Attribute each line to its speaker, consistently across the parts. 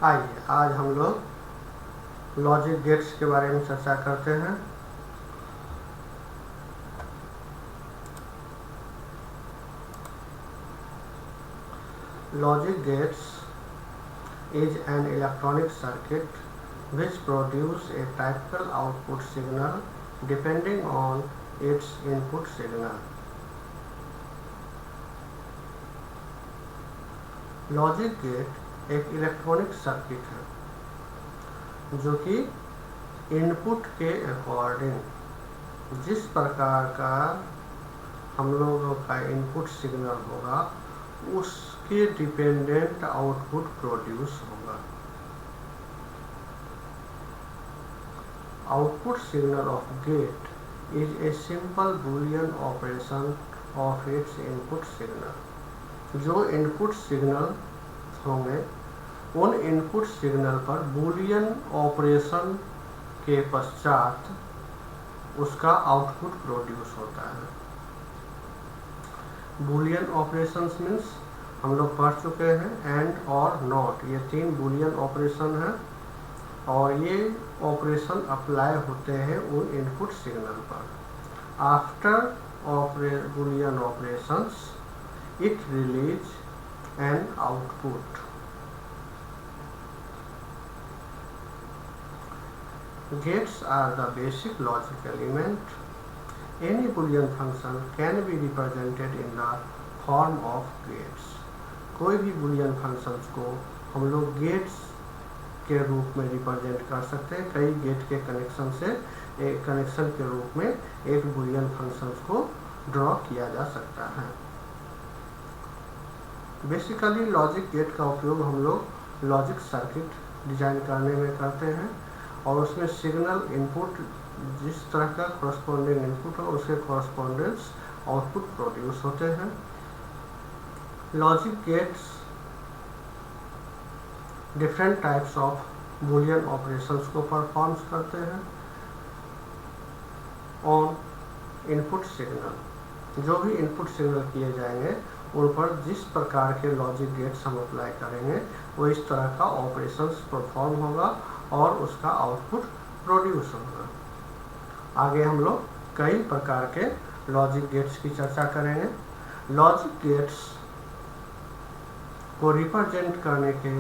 Speaker 1: आइए आज हम लोग लॉजिक गेट्स के बारे में चर्चा करते हैं। Logic gates is an electronic circuit which produce a typical output signal depending on its input signal. Logic gate एक इलेक्ट्रॉनिक सर्किट है जो कि इनपुट के अकॉर्डिंग जिस प्रकार का हम लोगों का इनपुट सिग्नल होगा उसके डिपेंडेंट आउटपुट प्रोड्यूस होगा। Output signal of gate is a simple Boolean operation of its input signal. जो इनपुट सिग्नल होंगे उन इनपुट सिग्नल पर बूलियन ऑपरेशन के पश्चात उसका आउटपुट प्रोड्यूस होता है। बूलियन ऑपरेशंस मीन्स हम लोग पढ़ चुके हैं एंड और नॉट, ये तीन बूलियन ऑपरेशन हैं और ये ऑपरेशन अप्लाई होते हैं उन इनपुट सिग्नल पर। After Boolean operations it release an output. Gates are the basic logic element. Any Boolean function can be represented in the form of gates. कोई भी Boolean functions को हम लोग gates के रूप में रिप्रेजेंट कर सकते हैं। कई गेट के कनेक्शन से एक कनेक्शन के रूप में एक Boolean functions को ड्रॉ किया जा सकता है। बेसिकली लॉजिक गेट का उपयोग हम लोग लॉजिक सर्किट डिजाइन करने में करते हैं और उसमें सिग्नल इनपुट जिस तरह का कॉरस्पॉन्डिंग इनपुट हो उसके कॉरस्पॉन्डेंस आउटपुट प्रोड्यूस होते हैं। Logic gates different types of Boolean operations को परफॉर्म करते हैं ऑन इनपुट सिग्नल। जो भी इनपुट सिग्नल किए जाएंगे उन पर जिस प्रकार के लॉजिक गेट्स हम अप्लाई करेंगे वो इस तरह का ऑपरेशंस परफॉर्म होगा और उसका आउटपुट प्रोड्यूस होगा। आगे हम लोग कई प्रकार के लॉजिक गेट्स की चर्चा करेंगे। लॉजिक गेट्स को रिप्रेजेंट करने के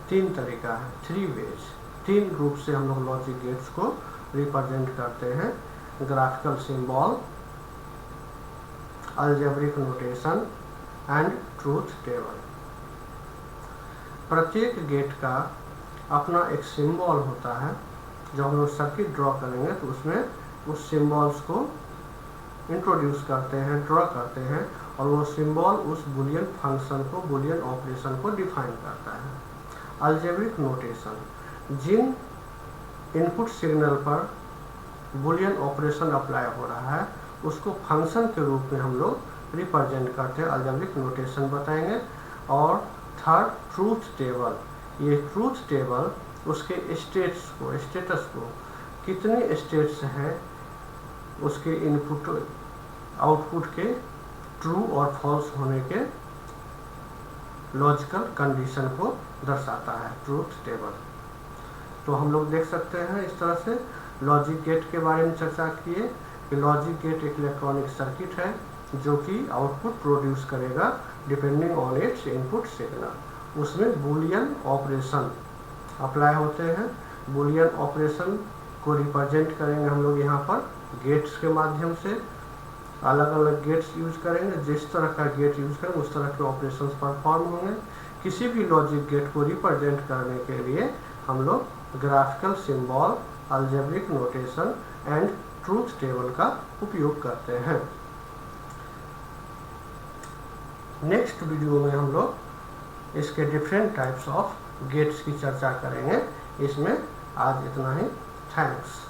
Speaker 1: तीन तरीका है, थ्री वेज। तीन रूप से हम लोग लॉजिक गेट्स को रिप्रेजेंट करते हैं। Graphical symbol, algebraic notation and truth table. प्रत्येक गेट का अपना एक सिंबल होता है। जब हम लोग सर्किट ड्रॉ करेंगे तो उसमें उस सिंबल्स को इंट्रोड्यूस करते हैं, ड्रॉ करते हैं और वो सिंबल उस बूलियन फंक्शन को, बूलियन ऑपरेशन को डिफाइन करता है। अलजेब्रिक नोटेशन, जिन इनपुट सिग्नल पर बूलियन ऑपरेशन अप्लाई हो रहा है उसको फंक्शन के रूप में हम लोग रिप्रेजेंट करते हैं, अलजेब्रिक नोटेशन बताएंगे। और थर्ड ट्रूथ टेबल, ये ट्रूथ टेबल उसके स्टेटस को कितने स्टेट्स हैं उसके इनपुट आउटपुट के ट्रू और फॉल्स होने के लॉजिकल कंडीशन को दर्शाता है ट्रूथ टेबल। तो हम लोग देख सकते हैं इस तरह से लॉजिक गेट के बारे में चर्चा किए कि लॉजिक गेट एक इलेक्ट्रॉनिक सर्किट है जो कि आउटपुट प्रोड्यूस करेगा depending on it's input signal. उसमें बूलियन ऑपरेशन अप्लाई होते हैं। बूलियन ऑपरेशन को रिप्रेजेंट करेंगे हम लोग यहाँ पर गेट्स के माध्यम से। अलग अलग गेट्स यूज करेंगे, जिस तरह का गेट यूज करेंगे उस तरह के ऑपरेशंस परफॉर्म होंगे। किसी भी लॉजिक गेट को रिप्रेजेंट करने के लिए हम लोग graphical symbol, algebraic notation and truth table का उपयोग करते हैं। नेक्स्ट वीडियो में हम लोग इसके डिफरेंट टाइप्स ऑफ गेट्स की चर्चा करेंगे। इसमें आज इतना ही। थैंक्स।